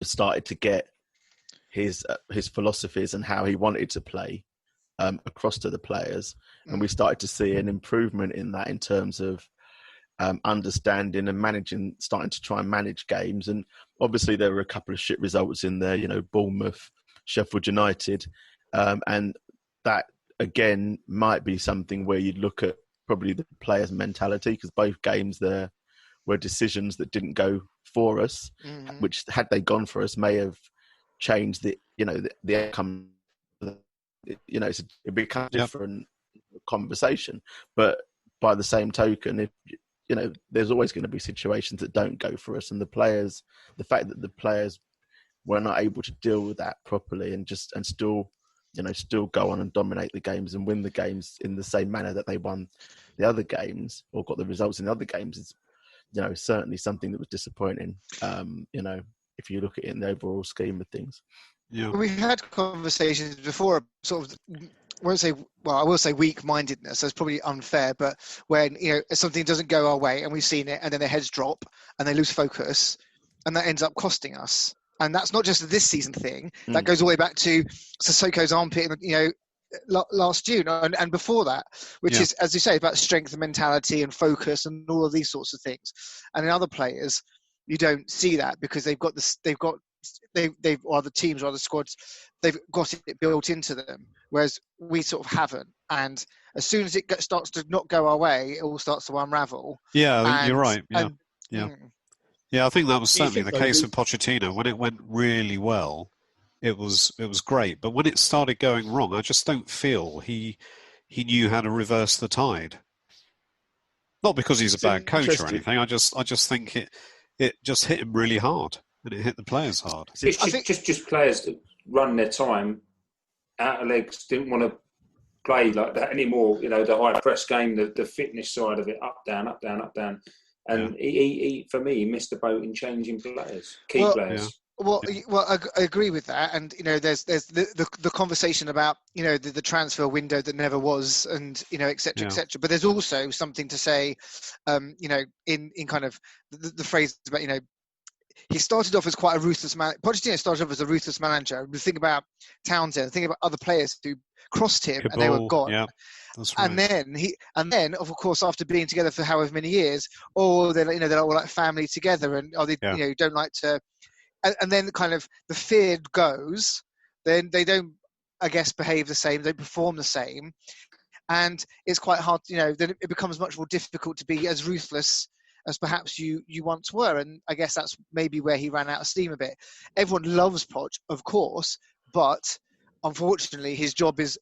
started to get his philosophies and how he wanted to play across to the players, and we started to see an improvement in that in terms of understanding and managing, starting to try and manage games. And obviously there were a couple of shit results in there, Bournemouth, Sheffield United, and that again might be something where you'd look at probably the players' mentality, because both games there were decisions that didn't go for us, which had they gone for us may have changed the outcome. It becomes a different conversation. But by the same token, if there's always going to be situations that don't go for us, and the fact that the players were not able to deal with that properly and still go on and dominate the games and win the games in the same manner that they won the other games or got the results in the other games is, certainly something that was disappointing. If you look at it in the overall scheme of things. Yeah. We've had conversations before, sort of, I will say weak-mindedness. That's probably unfair, but when something doesn't go our way and we've seen it, and then their heads drop and they lose focus, and that ends up costing us. And that's not just a this season thing. That goes all the way back to Sissoko's armpit, last June and before that, which is, as you say, about strength and mentality and focus and all of these sorts of things. And in other players, you don't see that because the teams or the squads, they've got it built into them, whereas we sort of haven't. And as soon as it starts to not go our way, it all starts to unravel. Yeah, I think you're right. Yeah, I think that was certainly the case with Pochettino. When it went really well, it was great. But when it started going wrong, I just don't feel he knew how to reverse the tide. Not because he's a bad coach or anything. I just think it just hit him really hard, and it hit the players hard. It's just players that run their time out of legs, didn't want to play like that anymore. The high press game, the fitness side of it, up, down, up, down, up, down. And he for me, he missed the boat in changing players, players. Yeah. Well, I agree with that, and there's the conversation about the transfer window that never was, and et cetera, et cetera. But there's also something to say, in kind of the phrase about he started off as quite a ruthless man. Pochettino started off as a ruthless manager. We think about Townsend, think about other players who crossed him and they were gone. Yeah, that's right. And then of course after being together for however many years, they're all like family together, and they don't like to. And then kind of the fear goes, then they don't, I guess, behave the same, they perform the same. And it's quite hard, then it becomes much more difficult to be as ruthless as perhaps you once were. And I guess that's maybe where he ran out of steam a bit. Everyone loves Poch, of course, but unfortunately his job is,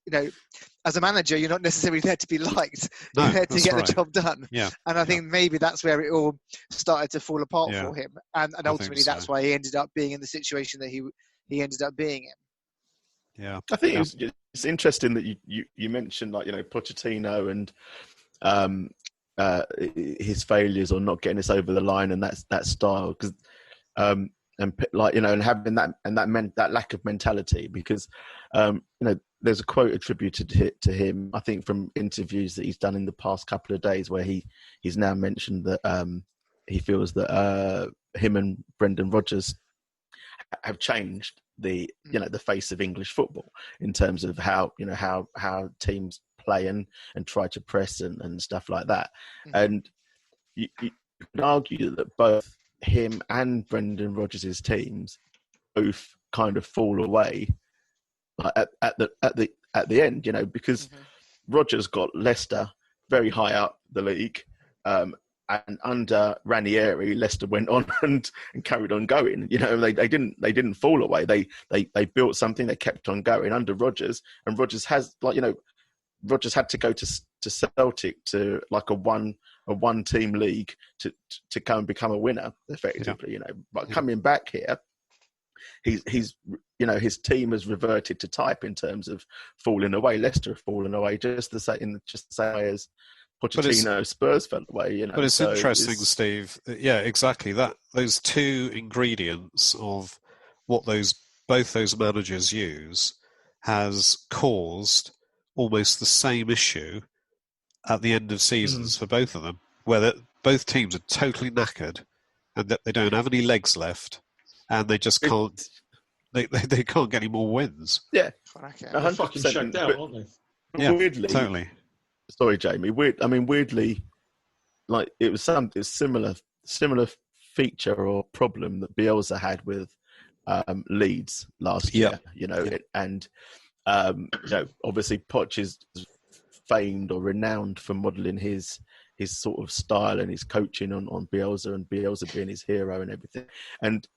as a manager, you're not necessarily there to be liked. You're there to get the job done. Yeah. And I think maybe that's where it all started to fall apart for him. And ultimately that's why he ended up being in the situation that he ended up being in. Yeah. I think it's interesting that you mentioned Pochettino and his failures or not getting us over the line and that style, because and having that lack of mentality, because there's a quote attributed to him, I think, from interviews that he's done in the past couple of days, where he's now mentioned that he feels that him and Brendan Rodgers have changed the face of English football in terms of how teams play and try to press and stuff like that. And you could argue that both him and Brendan Rodgers' teams both kind of fall away at the end, because Rodgers got Leicester very high up the league, and under Ranieri, Leicester went on and carried on going. They didn't fall away. They built something. They kept on going under Rodgers, and Rodgers has Rodgers had to go to Celtic to like a one team league to come and become a winner effectively. But coming back here, he's his team has reverted to type in terms of falling away. Leicester have fallen away just the same way as Pochettino Spurs fell away. But it's interesting, Steve. Yeah, exactly. Those two ingredients of what both those managers use has caused almost the same issue at the end of seasons for both of them, where both teams are totally knackered and that they don't have any legs left, and they just can't. They can't get any more wins. Yeah, they're fucking shagged out, aren't they? Yeah, weirdly, totally. Sorry, Jamie. Weirdly, like it was similar feature or problem that Bielsa had with Leeds last year. And obviously Poch is famed or renowned for modelling his sort of style and his coaching on Bielsa, and Bielsa being his hero and everything. And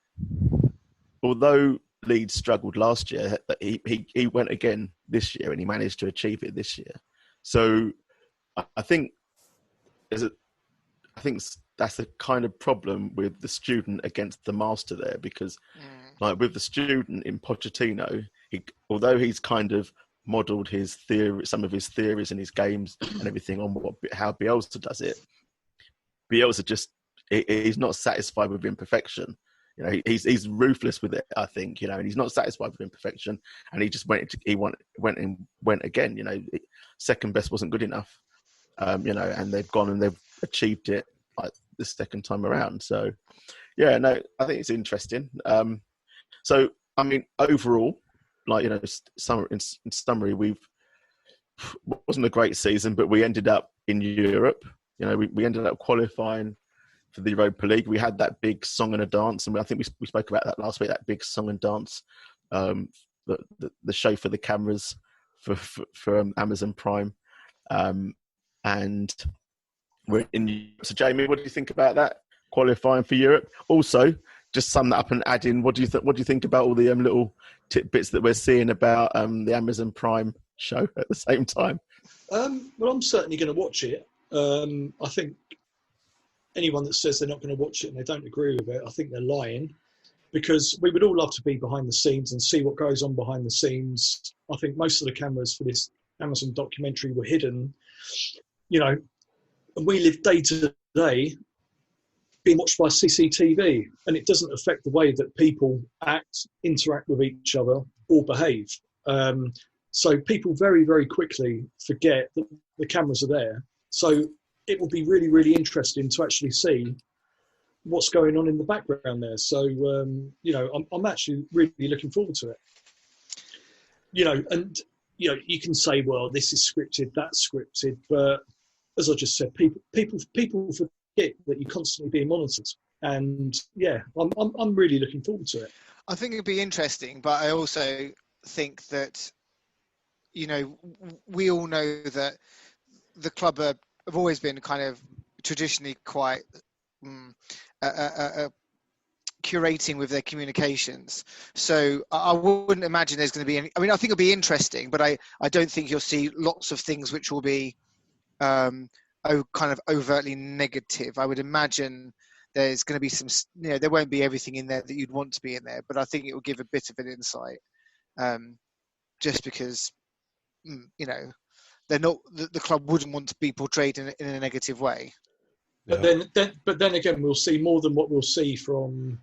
although Leeds struggled last year, he went again this year, and he managed to achieve it this year. So I think that's the kind of problem with the student against the master there, because like with the student in Pochettino, although he's kind of modelled his theory, some of his theories and his games and everything on how Bielsa does it, Bielsa he's not satisfied with imperfection. He's ruthless with it, I think, and he's not satisfied with imperfection, and he just went again. Second best wasn't good enough, and they've gone and they've achieved it like the second time around. So, I think it's interesting. So, I mean, overall, like, in summary, wasn't a great season, but we ended up in Europe. We ended up qualifying for the Europa League. We had that big song and a dance, and I think we spoke about that last week. That big song and dance, the show for the cameras for Amazon Prime, and we're in. So, Jamie, what do you think about that qualifying for Europe? Also, just sum that up and add in. What do you think about all the little tidbits that we're seeing about the Amazon Prime show at the same time? Well, I'm certainly going to watch it. I think anyone that says they're not going to watch it and they don't agree with it, I think they're lying, because we would all love to be behind the scenes and see what goes on behind the scenes. I think most of the cameras for this Amazon documentary were hidden, and we live day to day being watched by CCTV, and it doesn't affect the way that people act, interact with each other, or behave. So people very, very quickly forget that the cameras are there. So it will be really, really interesting to actually see what's going on in the background there. So, I'm actually really looking forward to it. And you can say, well, this is scripted, that's scripted, but as I just said, people forget that you're constantly being monitored. And I'm really looking forward to it. I think it'd be interesting, but I also think that, we all know that the club have always been kind of traditionally quite curating with their communications. So I wouldn't imagine there's going to be any. I mean, I think it'll be interesting, but I don't think you'll see lots of things which will be kind of overtly negative. I would imagine there's going to be some, there won't be everything in there that you'd want to be in there, but I think it will give a bit of an insight, just because, they're not, the club wouldn't want to be portrayed in a negative way. But then again, we'll see more than what we'll see from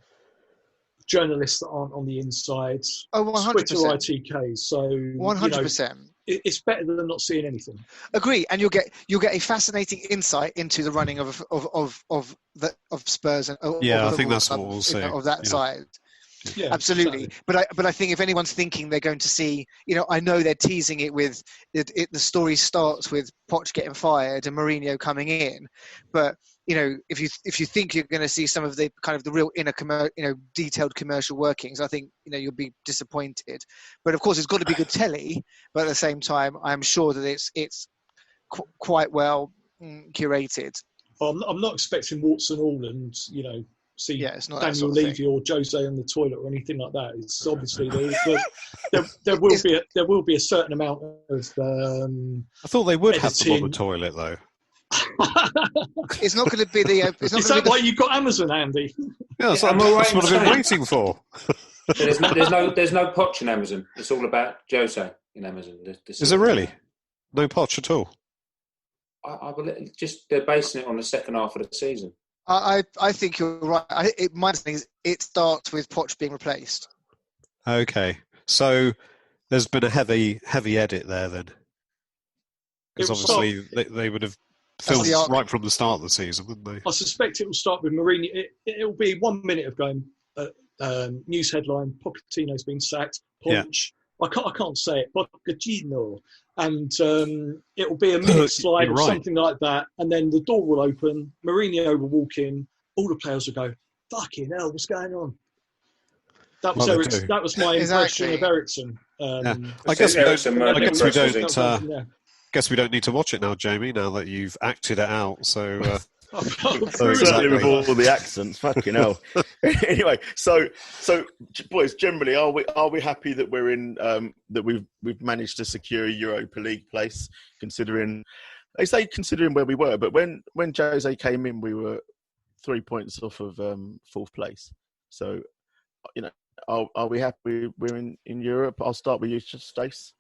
journalists that aren't on the inside. Oh, 100%. Twitter ITKs. So 100%. It's better than not seeing anything. Agree, and you'll get a fascinating insight into the running of Spurs and I think that's what we'll see of that side. Yeah, absolutely. Exactly. But I think if anyone's thinking they're going to see, I know they're teasing it with the story starts with Poch getting fired and Mourinho coming in, but if you think you're going to see some of the kind of the real inner detailed commercial workings, I think you'll be disappointed. But of course, it's got to be good telly. But at the same time, I'm sure that it's quite well curated. I'm not expecting warts and all, and see it's not Daniel Levy or Jose on the toilet or anything like that. It's obviously there will be a certain amount of. I thought they would have them on the toilet though. It's not going to be the. It's not Is that why you've got Amazon, Andy? Yeah, that's what I've been waiting for. There's no Poch in Amazon. It's all about Jose in Amazon. Is it really? No Poch at all? I believe just they're basing it on the second half of the season. I think you're right. My thing is it starts with Poch being replaced. Okay, so there's been a heavy edit there then, because obviously they would have filmed right from the start of the season, wouldn't they? I suspect it will start with Mourinho. It will be 1 minute of going, news headline: Pochettino's been sacked. Punch. I can't say it. Pochettino, and it will be a minute slide or something like that, and then the door will open. Mourinho will walk in. All the players will go, "Fucking hell, what's going on?" That was that was my impression of Ericsson. I guess we don't need to watch it now, Jamie. Now that you've acted it out, so. Certainly with all the accents, fucking hell. Anyway, so boys, generally, are we happy that we're in that we've managed to secure a Europa League place? Considering where we were, but when Jose came in, we were 3 points off of fourth place. So, are we happy we're in Europe? I'll start with you, Stace.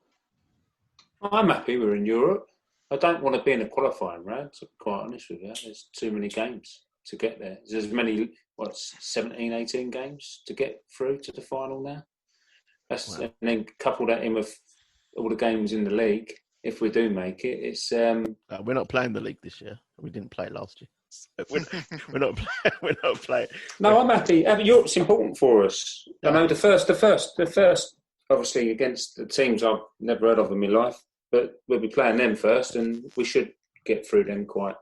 I'm happy we're in Europe. I don't want to be in a qualifying round, to be quite honest with you. There's too many games to get there. There's as many, 17, 18 games to get through to the final now. And then couple that in with all the games in the league, if we do make it, it's... we're not playing the league this year. We didn't play it last year. We're not playing. No, I'm happy. Europe's important for us. I know the first, obviously, against the teams I've never heard of in my life, but we'll be playing them first, and we should get through them quite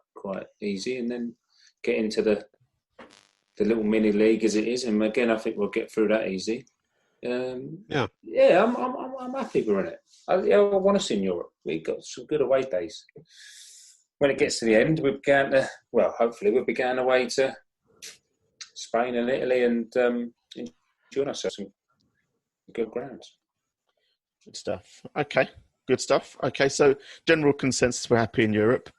easy, and then get into the little mini league as it is. And again, I think we'll get through that easy. I'm happy we're in it. I want us in Europe. We've got some good away days. When it gets to the end, hopefully we'll be going away to Spain and Italy and enjoying ourselves some good grounds. Good stuff. Okay. Good stuff. Okay, so general consensus, we're happy in Europe.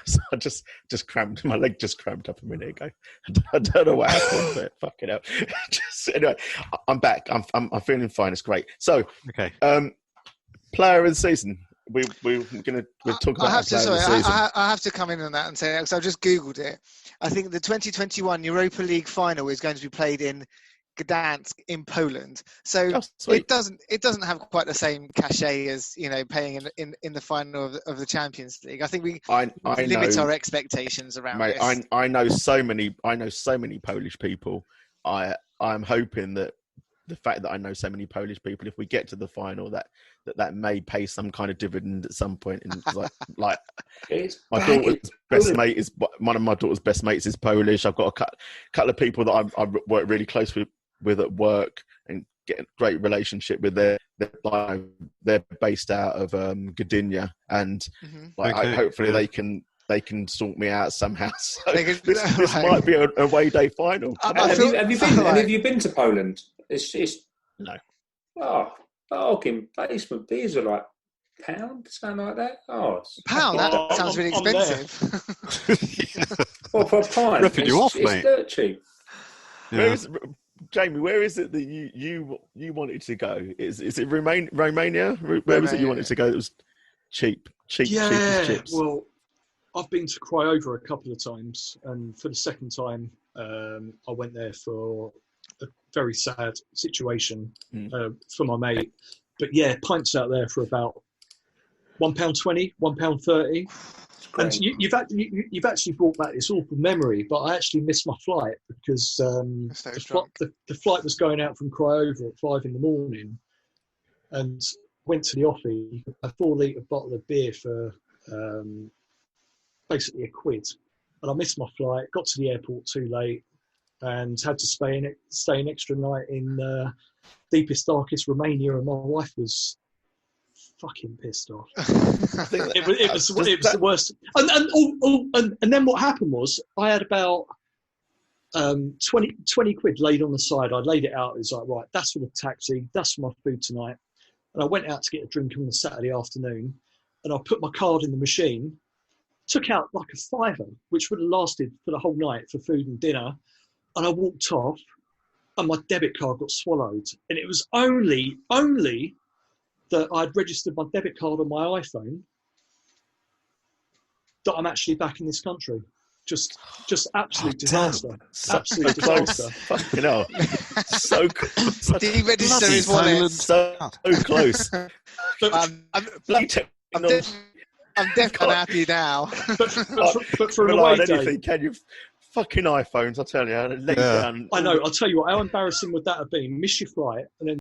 So I just cramped. My leg just cramped up a minute ago. I don't know what happened, but fucking hell. Anyway, I'm back. I'm feeling fine. It's great. So, okay. Player of the season. We're talk about player of the season. I have to come in on that and say, because I've just Googled it. I think the 2021 Europa League final is going to be played in Gdansk in Poland, so it doesn't have quite the same cachet as playing in the final of the Champions League. I think we limit our expectations around this. I know so many Polish people. I'm hoping that the fact that I know so many Polish people, if we get to the final, that may pay some kind of dividend at some point. In like my daughter's best mate is one of my daughter's best mates is Polish. I've got a couple of people that I work really close with at work and get a great relationship with. They're based out of Gdynia, and hopefully they can sort me out somehow. So this might be a away day final. Have you been to Poland? It's no. Oh, bargain basement. These are like £1, something like that. Oh, £1? That sounds really expensive. Well, for a pint, ripping you off, mate. It's dirt cheap. Yeah. Jamie, where is it that you wanted to go? Is it Romania? Where was it you wanted to go? It was cheap as chips. Well, I've been to Craiova a couple of times, and for the second time, I went there for a very sad situation for my mate. But yeah, pints out there for about £1.20, £1.30. And you've actually brought back this awful memory, but I actually missed my flight because the flight was going out from Craiova at 5 a.m, and went to the offie, a 4-litre bottle of beer for basically £1. And I missed my flight, got to the airport too late, and had to stay an extra night in deepest, darkest Romania, and my wife was fucking pissed off. It was the worst. And then what happened was I had about 20 quid laid on the side. I laid it out. It was like, right, that's for the taxi, that's for my food tonight. And I went out to get a drink on the Saturday afternoon, and I put my card in the machine, took out like a £5, which would have lasted for the whole night for food and dinner. And I walked off, and my debit card got swallowed. And it was only that I'd registered my debit card on my iPhone that I'm actually back in this country. Just absolute disaster. Absolute disaster. Fucking hell. So close. Did he register his wallet? So close. I'm definitely happy now. But for an away day, can you fucking iPhones, I tell you, let you down. I know. I'll tell you what. How embarrassing would that have been? Miss your flight, and then